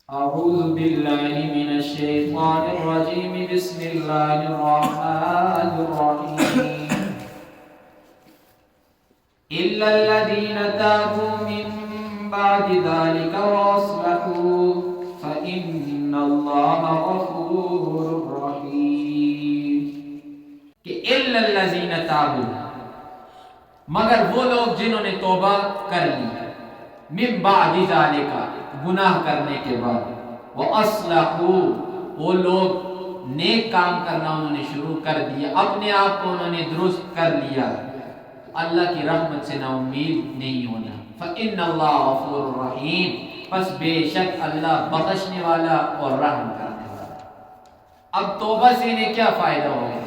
أعوذ بالله من الشيطان الرجيم بسم الله الرحمن الرحيم إلا الذين تابوا من بعد ذلك وأصلحوا فإن الله غفور رحيم کہ إلا الذين تابوا مگر وہ لوگ جنہوں نے توبہ کر لی من بعد ذلك گناہ کرنے کے بعد وَأَصْلَحُوا وہ لوگ نیک کام کرنا انہوں نے شروع کر دیا اپنے آپ کو انہوں نے درست کر لیا اللہ کی رحمت سے نا امید نہیں ہونا فَإِنَّ اللَّهَ غَفُورٌ رَحِيمٌ پس بے شک اللہ بخشنے والا اور رحم کرنے والا۔ اب توبہ سے انہیں کیا فائدہ ہوگا؟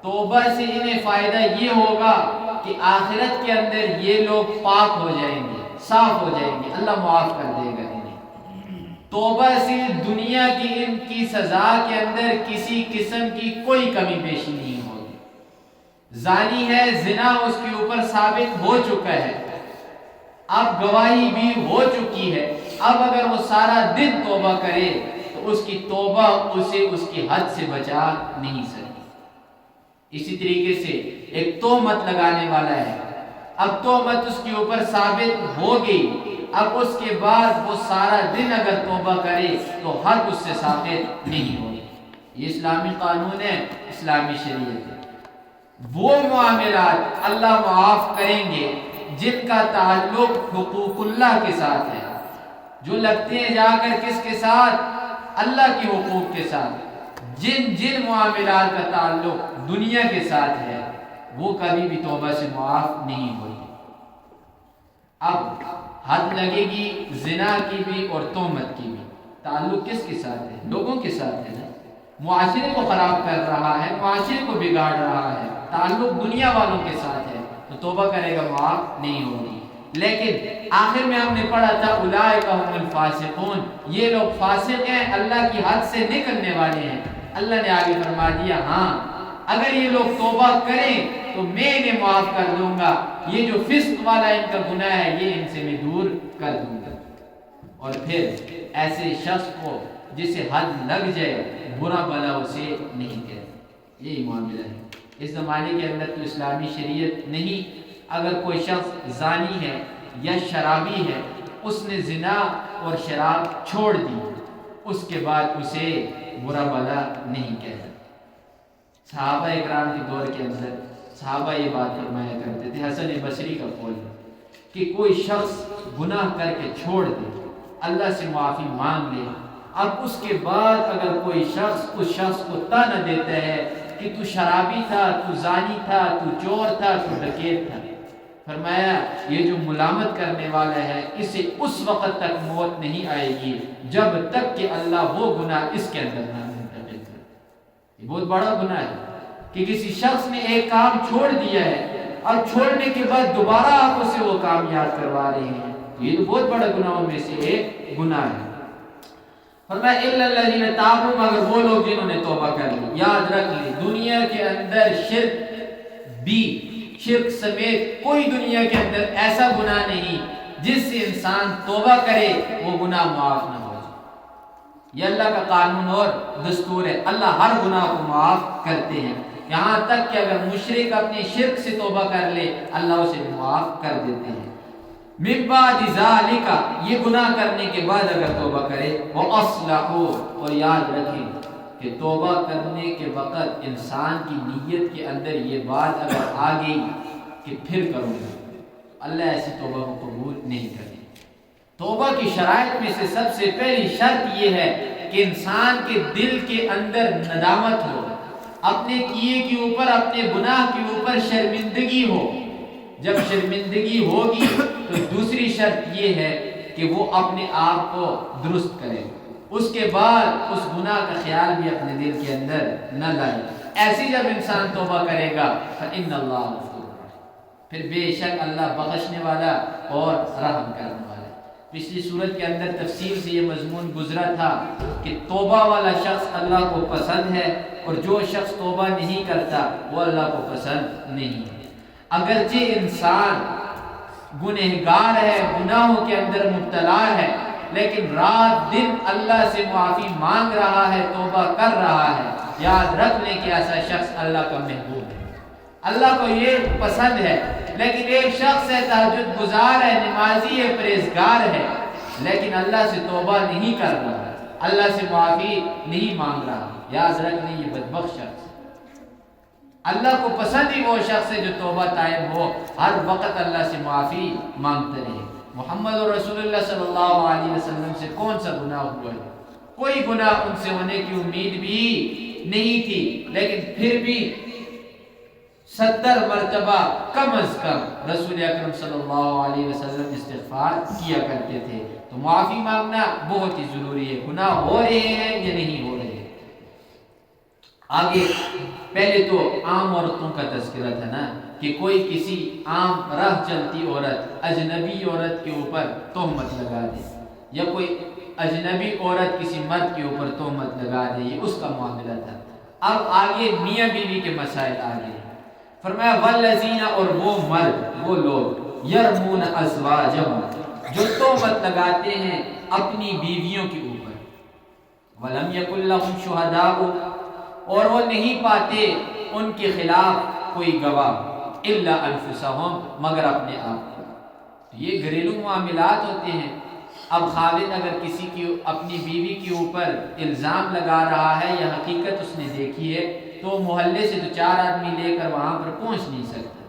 توبہ سے انہیں فائدہ یہ ہوگا کہ آخرت کے اندر یہ لوگ پاک ہو جائیں گے، صاف ہو جائیں گے، اللہ معاف کر دے گا انہیں۔ توبہ سے دنیا کی ان کی سزا کے اندر کسی قسم کی کوئی کمی بیشی نہیں ہوگی۔ زانی ہے، زنا اس کے اوپر ثابت ہو چکا ہے، اب گواہی بھی ہو چکی ہے، اب اگر وہ سارا دن توبہ کرے تو اس کی توبہ اسے اس کی حد سے بچا نہیں سکتی۔ اسی طریقے سے ایک تہمت لگانے والا ہے، اب تہمت اس کے اوپر ثابت ہو گئی، اب اس کے بعد وہ سارا دن اگر توبہ کرے تو حد اس سے ثابت نہیں ہوگی۔ یہ اسلامی قانون ہے، اسلامی شریعت ہے۔ وہ معاملات اللہ معاف کریں گے جن کا تعلق حقوق اللہ کے ساتھ ہے، جو لگتے ہیں جا کر کس کے ساتھ؟ اللہ کے حقوق کے ساتھ۔ جن معاملات کا تعلق دنیا کے ساتھ ہے وہ کبھی بھی توبہ سے معاف نہیں ہوئی۔ اب حد لگے گی زنا کی بھی اور تہمت کی بھی، تعلق کس کے ساتھ ہے؟ لوگوں کے ساتھ ہے نا، معاشرے کو خراب کر رہا ہے، معاشرے کو بگاڑ رہا ہے، تعلق دنیا والوں کے ساتھ ہے تو توبہ کرے گا معاف نہیں ہوگی۔ لیکن آخر میں ہم نے پڑھا تھا اولئک هم الفاسقون، یہ لوگ فاسق ہیں، اللہ کی حد سے نکلنے والے ہیں۔ اللہ نے آگے فرما دیا ہاں اگر یہ لوگ توبہ کریں تو میں انہیں معاف کر دوں گا، یہ جو فسق والا ان کا گناہ ہے یہ ان سے میں دور کر دوں گا۔ اور پھر ایسے شخص کو جسے حد لگ جائے برا بلا اسے نہیں کہتے، یہی معاملہ ہے۔ اس زمانے کے اندر تو اسلامی شریعت نہیں، اگر کوئی شخص زانی ہے یا شرابی ہے، اس نے زنا اور شراب چھوڑ دی، اس کے بعد اسے برا بلا نہیں کہتا۔ صحابہ اکرام کے دور کے اندر صحابہ یہ بات فرمایا کرتے تھے، حسن بصری کا قول ہے کہ کوئی شخص گناہ کر کے چھوڑ دے، اللہ سے معافی مانگ لے، اب اس کے بعد اگر کوئی شخص اس شخص کو طعنہ دیتا ہے کہ تو شرابی تھا، تو زانی تھا، تو چور تھا، تو ڈکیت تھا، فرمایا یہ جو ملامت کرنے والا ہے اسے اس وقت تک موت نہیں آئے گی جب تک کہ اللہ وہ گناہ اس کے اندر نہ منتقل کرے۔ یہ بہت بڑا گناہ ہے کہ کسی شخص نے ایک کام چھوڑ دیا ہے اور چھوڑنے کے بعد دوبارہ آپ اسے وہ کام یاد کروا رہے ہیں، یہ تو بہت بڑا گناہوں میں سے ایک گناہ ہے۔ فرمایا الا الذین تابوا مگر وہ لوگ جنہوں نے توبہ کر لی۔ یاد رکھ لی دنیا کے اندر شرک بھی، شرک سمیت کوئی دنیا کے اندر ایسا گناہ نہیں جس سے انسان توبہ کرے وہ گناہ معاف نہ ہو جائے۔ یہ اللہ کا قانون اور دستور ہے، اللہ ہر گناہ کو معاف کرتے ہیں، یہاں تک کہ اگر مشرک اپنے شرک سے توبہ کر لے اللہ اسے معاف کر دیتے ہیں۔ من بعد ذالک یہ گناہ کرنے کے بعد اگر توبہ کرے وَأَصْلَحُوا اور یاد رکھیں کہ توبہ کرنے کے وقت انسان کی نیت کے اندر یہ بات اگر آ گئی کہ پھر کروں گا، اللہ ایسی توبہ کو قبول نہیں کرے۔ توبہ کی شرائط میں سے سب سے پہلی شرط یہ ہے کہ انسان کے دل کے اندر ندامت ہو، اپنے کیے کے اوپر، اپنے گناہ کے اوپر شرمندگی ہو۔ جب شرمندگی ہوگی تو دوسری شرط یہ ہے کہ وہ اپنے آپ کو درست کرے، اس کے بعد اس گناہ کا خیال بھی اپنے دل کے اندر نہ لائے۔ ایسی جب انسان توبہ کرے گا فإن اللہ غفور، پھر بے شک اللہ بخشنے والا اور رحم کرنے والا۔ پچھلی صورت کے اندر تفصیل سے یہ مضمون گزرا تھا کہ توبہ والا شخص اللہ کو پسند ہے اور جو شخص توبہ نہیں کرتا وہ اللہ کو پسند نہیں ہے۔ اگرچہ انسان گنہگار ہے، گناہوں کے اندر مبتلا ہے، لیکن رات دن اللہ سے معافی مانگ رہا ہے، توبہ کر رہا ہے، یاد رکھ لیں کہ ایسا شخص اللہ کا محبوب ہے، اللہ کو یہ پسند ہے۔ لیکن ایک شخص ہے، تہجد گزار ہے، نمازی ہے، پرہیزگار ہے، لیکن اللہ سے توبہ نہیں کر رہا، اللہ سے معافی نہیں مانگ رہا، یاد رکھ لیں یہ بدبخت شخص ہے۔ اللہ کو پسند ہی وہ شخص ہے جو توبہ طائب ہو، ہر وقت اللہ سے معافی مانگتے رہے۔ محمد رسول اللہ صلی اللہ علیہ وسلم سے کون سا گناہ ہوا ہے؟ کوئی گناہ ان سے ہونے کی امید بھی نہیں تھی، لیکن پھر بھی 70 مرتبہ کم از کم رسول اکرم صلی اللہ علیہ وسلم استغفار کیا کرتے تھے۔ تو معافی مانگنا بہت ہی ضروری ہے، گناہ ہو رہے ہیں یا نہیں ہو رہے ہیں۔ آگے پہلے تو عام عورتوں کا تذکرہ تھا نا، کہ کوئی کسی عام راہ چلتی عورت اجنبی عورت کے اوپر تہمت لگا دے، یا کوئی اجنبی عورت کسی مرد کے اوپر تہمت لگا دے، یہ اس کا معاملہ تھا۔ اب آگے میاں بیوی کے مسائل آگے فرمایا والذین، اور وہ مرد، وہ لوگ یرمون ازواجہم، جو تہمت لگاتے ہیں اپنی بیویوں کے اوپر، ولم یکن لہم شہداء، اور وہ نہیں پاتے ان کے خلاف کوئی گواہ، الا انفسہم، مگر اپنے آپ کو۔ یہ گھریلو معاملات ہوتے ہیں۔ اب خالد اگر کسی کی اپنی بیوی کے اوپر الزام لگا رہا ہے یا حقیقت اس نے دیکھی ہے، تو محلے سے تو 4 آدمی لے کر وہاں پر پہنچ نہیں سکتا،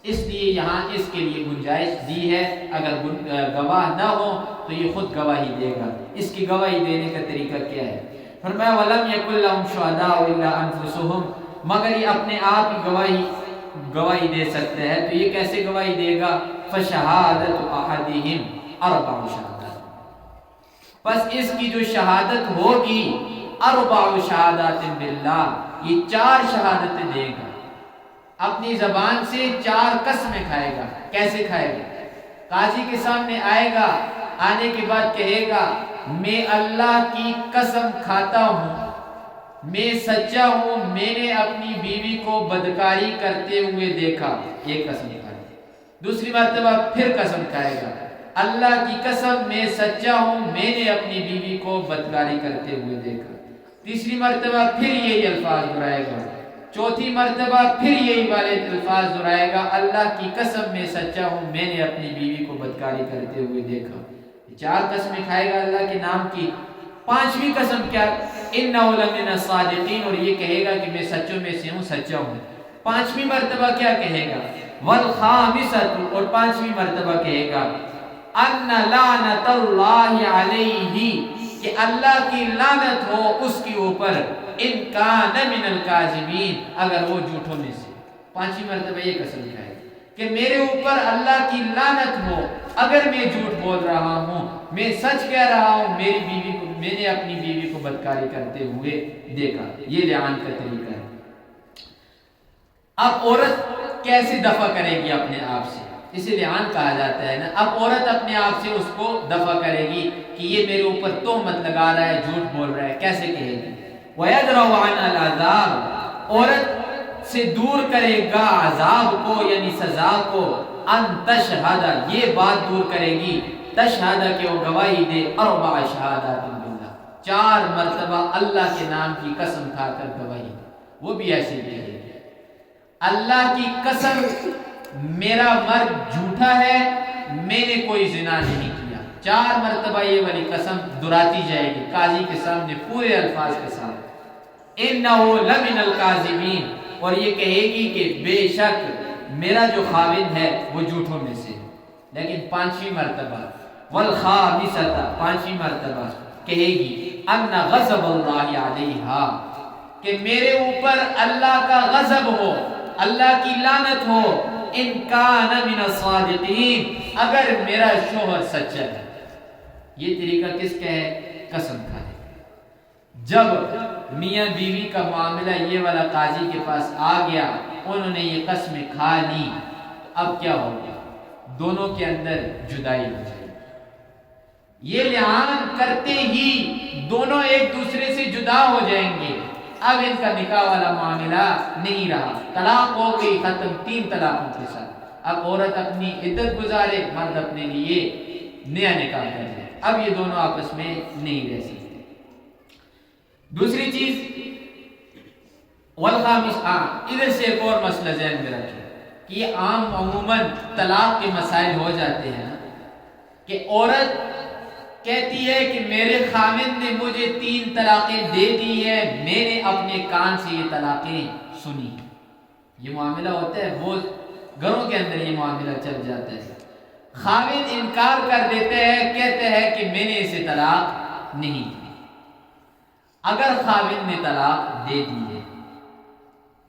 اس لیے یہاں اس کے لیے گنجائش دی ہے، اگر گواہ نہ ہو تو یہ خود گواہی دے گا۔ اس کی گواہی دینے کا طریقہ کیا ہے؟ فرمایا وَلَمْ يَكُنْ لَهُمْ شُهَدَاءُ إِلَّا أَنفُسُهُمْ، مگر یہ اپنے آپ ہی گواہی دے سکتے ہیں۔ تو یہ کیسے گواہی دے گا؟ فَشَهَادَةُ أَحَدِهِمْ أَرْبَعُ شَهَادَاتٍ، پس اس کی جو شہادت ہوگی، أَرْبَعُ شَهَادَاتٍ بِاللَّهِ، یہ 4 شہادتیں دے گا، اپنی زبان سے 4 قسمیں کھائے گا۔ کیسے کھائے گا؟ قاضی کے سامنے آئے گا، آنے کے بعد کہے گا میں اللہ کی قسم کھاتا ہوں، میں سچا ہوں، میں نے اپنی بیوی کو بدکاری کرتے ہوئے دیکھا، یہ قسم کھائے گا۔ دوسری مرتبہ پھر قسم کھائے گا، اللہ کی قسم میں سچا ہوں، میں نے اپنی بیوی کو بدکاری کرتے ہوئے دیکھا۔ تیسری مرتبہ پھر یہی الفاظ دہرائے گا، چوتھی مرتبہ پھر یہی والے الفاظ دہرائے گا، اللہ کی قسم میں سچا ہوں، میں نے اپنی بیوی کو بدکاری کرتے ہوئے دیکھا۔ 4 قسمیں کھائے گا اللہ کے نام کی۔ 5ویں قسم کیا؟ اِنَّهُ لَمِنَ الصَّادِقِينَ، اور یہ کہے گا کہ میں سچوں میں سے ہوں، سچا ہوں۔ 5ویں مرتبہ کیا کہے گا؟ وَالْخَامِسَةُ، اور 5ویں مرتبہ کہے گا أَنَّ لَعْنَةَ اللَّهِ عَلَيْهِ، کہ اللہ کی لعنت ہو اس کے اوپر، إِن كَانَ مِنَ الْكَاذِبِينَ، اگر وہ جھوٹوں میں سے۔ 5ویں مرتبہ یہ قسم کھائے گا کہ میرے اوپر اللہ کی لعنت ہو اگر میں جھوٹ بول رہا ہوں، میں سچ کہہ رہا ہوں، میری بیوی کو، میں نے اپنی بیوی کو بدکاری کرتے ہوئے دیکھا۔ یہ لعان کا طریقہ ہے۔ اب عورت کیسے دفع کرے گی اپنے آپ سے؟ اسے لعان کہا جاتا ہے نا۔ اب عورت اپنے آپ سے اس کو دفع کرے گی کہ یہ میرے اوپر تہمت لگا رہا ہے، جھوٹ بول رہا ہے، کیسے کہے گی؟ وَيَدْرَوْ عَنْ الْعَذَابِ، عورت سے دور کرے گا عذاب کو، یعنی سزا کو، ان تشہد، یہ بات دور کرے گی، تشہد کہ وہ گواہی دے، 4 شہادات باللہ، 4 مرتبہ اللہ کے نام کی قسم کھا کر گواہی دے۔ وہ بھی ایسے کہے گی اللہ کی قسم میرا مرد جھوٹا ہے، میں نے کوئی زنا نہیں کیا۔ 4 مرتبہ یہ والی قسم دہراتی جائے گی قاضی کے سامنے پورے الفاظ کے ساتھ، اِنَّهُ لَمِنَ الْكَاذِبِينَ، اور یہ کہے گی کہ بے شک میرا جو خاوند ہے وہ جھوٹوں میں سے۔ لیکن 5ویں مرتبہ والخامسۃ، 5ویں مرتبہ کہے گی ان غضب اللہ علیہا، کہ میرے اوپر اللہ کا غضب ہو، اللہ کی لعنت ہو، ان کان من الصادقین، اگر میرا شوہر سچا ہے۔ یہ طریقہ کس کا ہے؟ قسم کا ہے۔ جب میاں بیوی کا معاملہ یہ والا قاضی کے پاس آ گیا، انہوں نے یہ قسمیں کھا لی، اب کیا ہو گیا؟ دونوں کے اندر جدائی ہو جائے گی۔ یہ لعان کرتے ہی دونوں ایک دوسرے سے جدا ہو جائیں گے، اب ان کا نکاح والا معاملہ نہیں رہا، طلاق ہو گئی ختم، 3 طلاقوں کے ساتھ۔ اب عورت اپنی عدت گزارے، مرد اپنے لیے نیا نکاح کر لے، اب یہ دونوں آپس میں نہیں رہ سکتے۔ دوسری چیز والخامس، ادھر سے ایک اور مسئلہ ذہن میں رکھیں کہ یہ عام عموماً طلاق کے مسائل ہو جاتے ہیں نا، کہ عورت کہتی ہے کہ میرے خاوند نے مجھے 3 طلاقیں دے دی ہیں، میں نے اپنے کان سے یہ طلاقیں سنی۔ یہ معاملہ ہوتا ہے، بہت گھروں کے اندر یہ معاملہ چل جاتا ہے۔ خاوند انکار کر دیتے ہیں، کہتے ہیں کہ میں نے اسے طلاق نہیں دی۔ اگر خاوند نے طلاق دے دی ہے،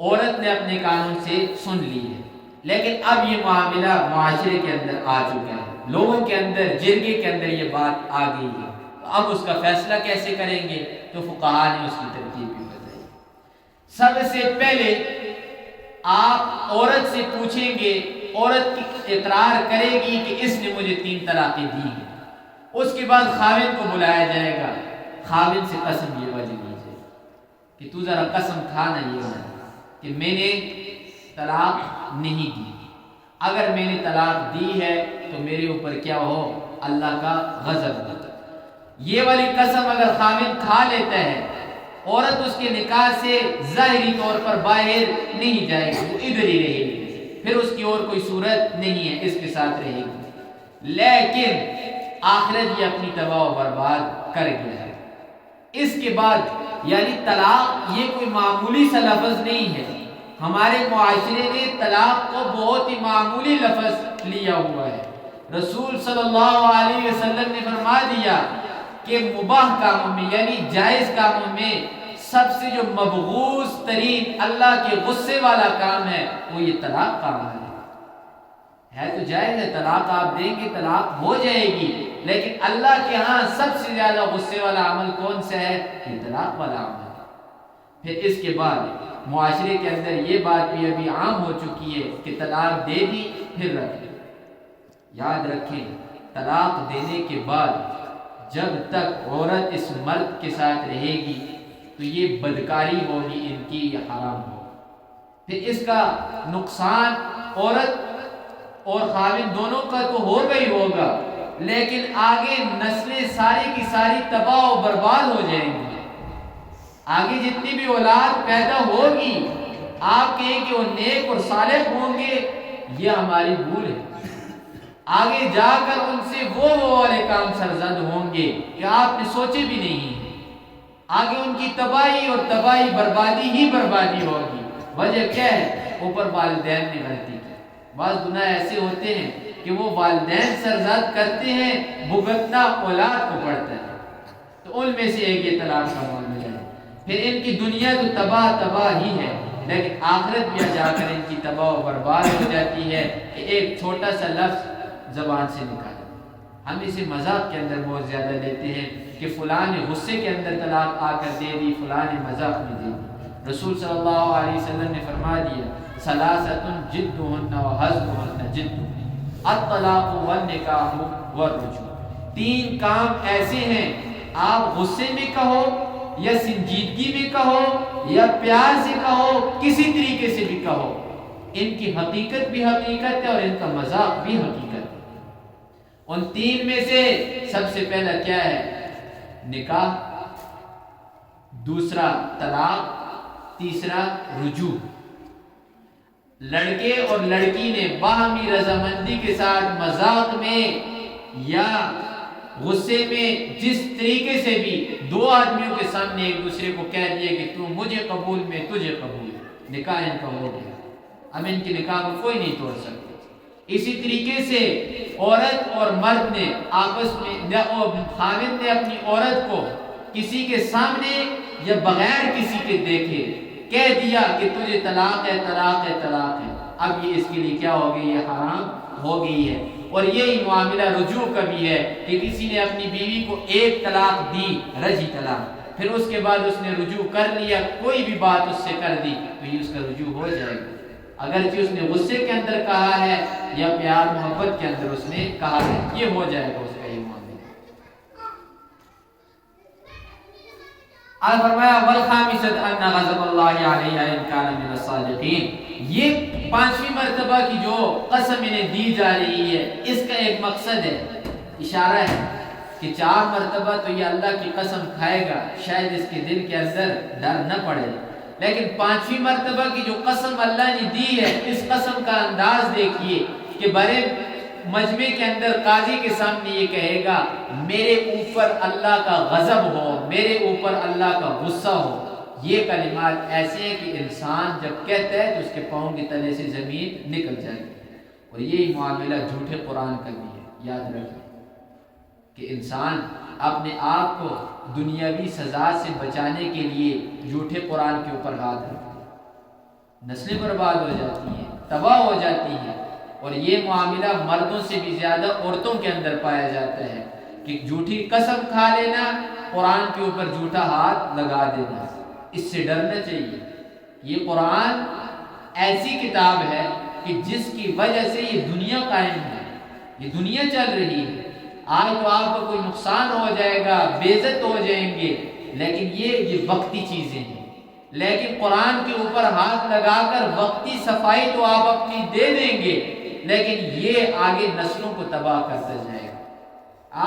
عورت نے اپنے کانوں سے سن لی ہے، لیکن اب یہ معاملہ معاشرے کے اندر آ چکا ہے، لوگوں کے اندر، جرگے کے اندر یہ بات آ گئی ہے، تو اب اس کا فیصلہ کیسے کریں گے؟ تو فقہاء نے اس کی ترتیب بھی بتائی۔ سب سے پہلے آپ عورت سے پوچھیں گے، عورت کی اقرار کرے گی کہ اس نے مجھے 3 طلاقیں دی ہیں، اس کے بعد خاوند کو بلایا جائے گا، خاوند سے قسم یہ والی لی جائے کہ تو ذرا قسم کھانا یہ کہ میں نے طلاق نہیں دی، اگر میں نے طلاق دی ہے تو میرے اوپر کیا ہو؟ اللہ کا غضب ہو۔ یہ والی قسم اگر خاوند کھا لیتا ہے، عورت اس کے نکاح سے ظاہری طور پر باہر نہیں جائے گی، وہ ادھر ہی رہے گی، پھر اس کی اور کوئی صورت نہیں ہے، اس کے ساتھ رہے گی، لیکن آخرت یہ اپنی تباہ و برباد کر گیا ہے۔ اس کے بعد یعنی طلاق یہ کوئی معمولی سا لفظ نہیں ہے، ہمارے معاشرے نے طلاق کو بہت ہی معمولی لفظ لیا ہوا ہے۔ رسول صلی اللہ علیہ وسلم نے فرما دیا کہ مباح کاموں میں یعنی جائز کاموں میں سب سے جو مبغوض ترین اللہ کے غصے والا کام ہے وہ یہ طلاق کا عمل ہے تو جائز ہے، طلاق آپ دیں گے طلاق ہو جائے گی، لیکن اللہ کے ہاں سب سے زیادہ غصے والا عمل کون سا ہے؟ یہ طلاق والا عمل ہے۔ پھر اس کے بعد معاشرے کے اندر یہ بات بھی ابھی عام ہو چکی ہے کہ طلاق دے دی پھر رکھ لی۔ یاد رکھیں، طلاق دینے کے بعد جب تک عورت اس مرد کے ساتھ رہے گی تو یہ بدکاری ہوگی ان کی، یہ حرام ہوگا، پھر اس کا نقصان عورت اور خاوند دونوں کا تو ہوگا ہی ہوگا، لیکن آگے نسلیں ساری کی ساری تباہ و برباد ہو جائیں گی۔ آگے جتنی بھی اولاد پیدا ہوگی آپ کہیں کہ وہ نیک اور صالح ہوں گے، یہ ہماری بھول ہے۔ آگے جا کر ان سے وہ والے کام سرزد ہوں گے کہ آپ نے سوچے بھی نہیں ہیں، آگے ان کی تباہی اور تباہی بربادی ہی بربادی ہوگی۔ وجہ کیا ہے؟ اوپر والدین نے غلطی کی۔ بعض گناہ ایسے ہوتے ہیں کہ وہ والدین سرزد کرتے ہیں، بھگتنا اولاد کو پڑتا ہے، تو ان میں سے ایک یہ طلاق کا معاملہ ہے۔ پھر ان کی دنیا تو تباہ ہی ہے، لیکن آخرت بھی جا کر ان کی تباہ و برباد ہو جاتی ہے کہ ایک چھوٹا سا لفظ زبان سے نکالا۔ ہم اسے مذاق کے اندر بہت زیادہ لیتے ہیں کہ فلاں نے غصے کے اندر طلاق آ کر دے دی، فلاں نے مذاق میں دے دی۔ رسول صلی اللہ علیہ وسلم نے فرما دیا ثلاثۃ جدہن وحزبہن جد الطلاق والنکاح والرجوع۔ 3 کام ایسے ہیں، آپ غصے میں کہو یا سنجیدگی میں کہو یا پیار سے کہو، کسی طریقے سے بھی کہو، ان کی حقیقت بھی حقیقت ہے اور ان کا مذاق بھی حقیقت ہے۔ ان 3 میں سے سب سے پہلا کیا ہے؟ نکاح، دوسرا طلاق، تیسرا رجوع۔ لڑکے اور لڑکی نے باہمی رضامندی کے ساتھ مذاق میں یا غصے میں جس طریقے سے بھی 2 آدمیوں کے سامنے ایک دوسرے کو کہہ دیا کہ تو مجھے قبول میں تجھے قبول، نکاح ان کا ہو گیا، اب ان کے نکاح کو کوئی نہیں توڑ سکتا۔ اسی طریقے سے عورت اور مرد نے آپس میں، خاوند نے اپنی عورت کو کسی کے سامنے یا بغیر کسی کے دیکھے کہہ دیا کہ تجھے طلاق ہے طلاق ہے طلاق ہے، اب یہ اس کے لیے کیا ہو گئی؟ یہ حرام ہو گئی ہے۔ اور یہی معاملہ رجوع کا بھی ہے کہ کسی نے اپنی بیوی کو 1 طلاق دی، رجی طلاق، پھر اس کے بعد اس نے رجوع کر لیا، کوئی بھی بات اس سے کر دی تو یہ اس کا رجوع ہو جائے گا، اگرچہ اس نے غصے کے اندر کہا ہے یا پیار محبت کے اندر اس نے کہا ہے، یہ ہو جائے گا اس کا یہ معاملہ۔ اور فرمایا والخامسۃ ان غضب اللہ علیہ ان کان من الصادقین، یہ پانچویں مرتبہ کی جو قسم انہیں دی جا رہی ہے اس کا ایک مقصد ہے، اشارہ ہے کہ 4 مرتبہ تو یہ اللہ کی قسم کھائے گا، شاید اس کے دل کے اندر ڈر نہ پڑے، لیکن 5ویں مرتبہ کی جو قسم اللہ نے دی ہے اس قسم کا انداز دیکھیے کہ بڑے مجمع کے اندر قاضی کے سامنے یہ کہے گا میرے اوپر اللہ کا غضب ہو، میرے اوپر اللہ کا غصہ ہو۔ یہ کلمات ایسے ہیں کہ انسان جب کہتا ہے تو اس کے پاؤں کے تلے سے زمین نکل جائے گی، اور یہی معاملہ جھوٹے قرآن کا بھی ہے۔ یاد رکھیں کہ انسان اپنے آپ کو دنیاوی سزا سے بچانے کے لیے جھوٹے قرآن کے اوپر ہاتھ رکھتا ہے، نسلیں برباد ہو جاتی ہیں، تباہ ہو جاتی ہیں، اور یہ معاملہ مردوں سے بھی زیادہ عورتوں کے اندر پایا جاتا ہے کہ جھوٹی قسم کھا لینا، قرآن کے اوپر جھوٹا ہاتھ لگا دینا۔ اس سے ڈرنا چاہیے۔ یہ قرآن ایسی کتاب ہے کہ جس کی وجہ سے یہ دنیا قائم ہے، یہ دنیا چل رہی ہے۔ آج تو آپ کو کوئی نقصان ہو جائے گا، بے عزت ہو جائیں گے، لیکن یہ وقتی چیزیں ہیں۔ لیکن قرآن کے اوپر ہاتھ لگا کر وقتی صفائی تو آپ اپنی دے دیں گے، لیکن یہ آگے نسلوں کو تباہ کرتا جائے گا۔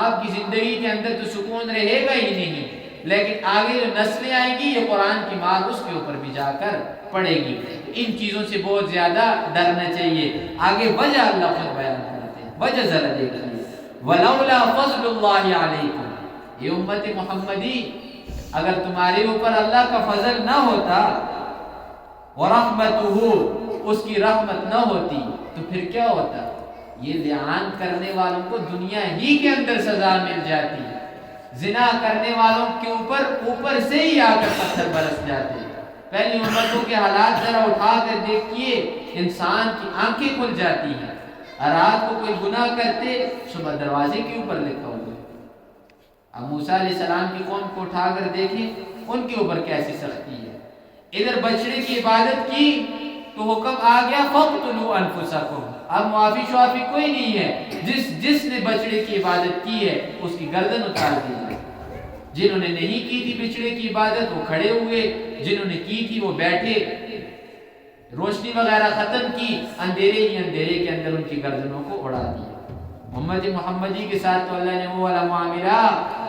آپ کی زندگی کے اندر تو سکون رہے گا ہی نہیں، لیکن آگے جو نسلیں آئیں گی یہ قرآن کی مار اس کے اوپر بھی جا کر پڑے گی۔ ان چیزوں سے بہت زیادہ ڈرنا چاہیے۔ آگے وجہ اللہ خود بیان کرتے ہیں، وجہ ذرا دیکھیے، وَلَوْلَا فَضْلُ اللَّهِ عَلَيْكُمْ، یہ امت محمدی اگر تمہارے اوپر اللہ کا فضل نہ ہوتا، وَرَحْمَتُهُ، اس کی رحمت نہ ہوتی، تو پھر کیا ہوتا؟ یہ لعان کرنے والوں کو دنیا ہی کے اندر سزا مل جاتی، زنا کرنے والوں کے اوپر سے ہی آ کر پتھر برس جاتے۔ پہلی امتوں کے حالات ذرا اٹھا کر دیکھیے، انسان کی آنکھیں کھل جاتی ہیں۔ رات کو کوئی گناہ کرتے، صبح دروازے کے اوپر لکھا ہوا۔ اب موسیٰ علیہ السلام کی قوم کو اٹھا کر دیکھیں، ان کے اوپر کیسی سختی ہے۔ ادھر بچڑے کی عبادت کی تو حکم آ گیا فَاقْتُلُوا أَنفُسَكُمْ، اب معافی شعافی کوئی نہیں ہے، جس نے بچڑے کی عبادت کی ہے اس کی گردن اتار دی جائے۔ جنہوں نے نہیں کی تھی بچڑے کی عبادت وہ کھڑے ہوئے، جنہوں نے کی تھی وہ بیٹھے، روشنی وغیرہ ختم کی، اندھیرے ہی اندھیرے کے اندر ان کی گردنوں کو اڑا دیا۔ محمد محمدی کے ساتھ تو اللہ نے وہ والا معاملہ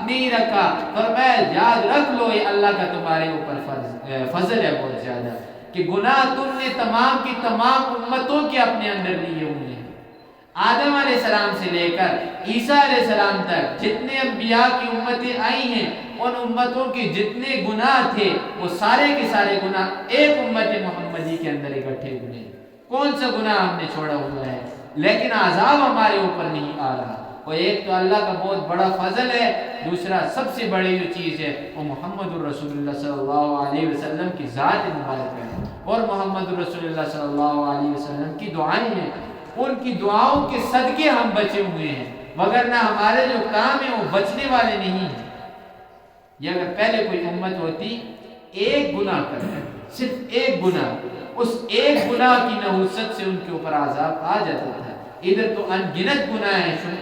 نہیں رکھا، فرمایا یاد رکھ لو یہ اللہ کا تمہارے اوپر فضل ہے بہت زیادہ، کہ گناہ تم نے تمام کی تمام امتوں کے اپنے اندر لیے ہوئے ہیں۔ آدم علیہ السلام سے لے کر عیسیٰ علیہ السلام تک جتنے انبیاء کی امتیں آئی ہیں، ان امتوں کے جتنے گناہ تھے وہ سارے کے سارے گناہ ایک امت محمدی کے اندر اکٹھے ہوئے ہیں۔ کون سا گناہ ہم نے چھوڑا ہوا ہے، لیکن عذاب ہمارے اوپر نہیں آ رہا۔ وہ ایک تو اللہ کا بہت بڑا فضل ہے، دوسرا سب سے بڑی جو چیز ہے وہ محمد الرسول اللہ صلی اللہ علیہ وسلم کی ذات مبارک ہے، اور محمد الرسول اللہ صلی اللہ علیہ وسلم کی دعائیں ہیں۔ ان کی دعاؤں کے صدقے ہم بچے ہوئے ہیں، وگرنہ ہمارے جو کام ہیں وہ بچنے والے نہیں ہیں۔ یہ اگر پہلے کوئی امت ہوتی ایک گناہ کرتا، صرف ایک گناہ، اس ایک گناہ کی نحوست سے ان کے اوپر عذاب آ جاتا تھا۔ ادھر تو ان گنت گناہ ہیں،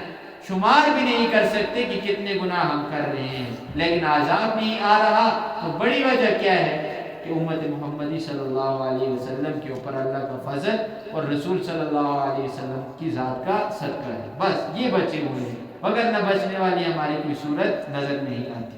شمار بھی نہیں کر سکتے کہ کتنے گناہ ہم کر رہے ہیں، لیکن عذاب نہیں آ رہا۔ تو بڑی وجہ کیا ہے کہ امت محمدی صلی اللہ علیہ وسلم کے اوپر اللہ کا فضل اور رسول صلی اللہ علیہ وسلم کی ذات کا صدقہ ہے، بس یہ بچے ہوئے ہیں، وگرنہ بچنے والی ہماری کوئی صورت نظر نہیں آتی۔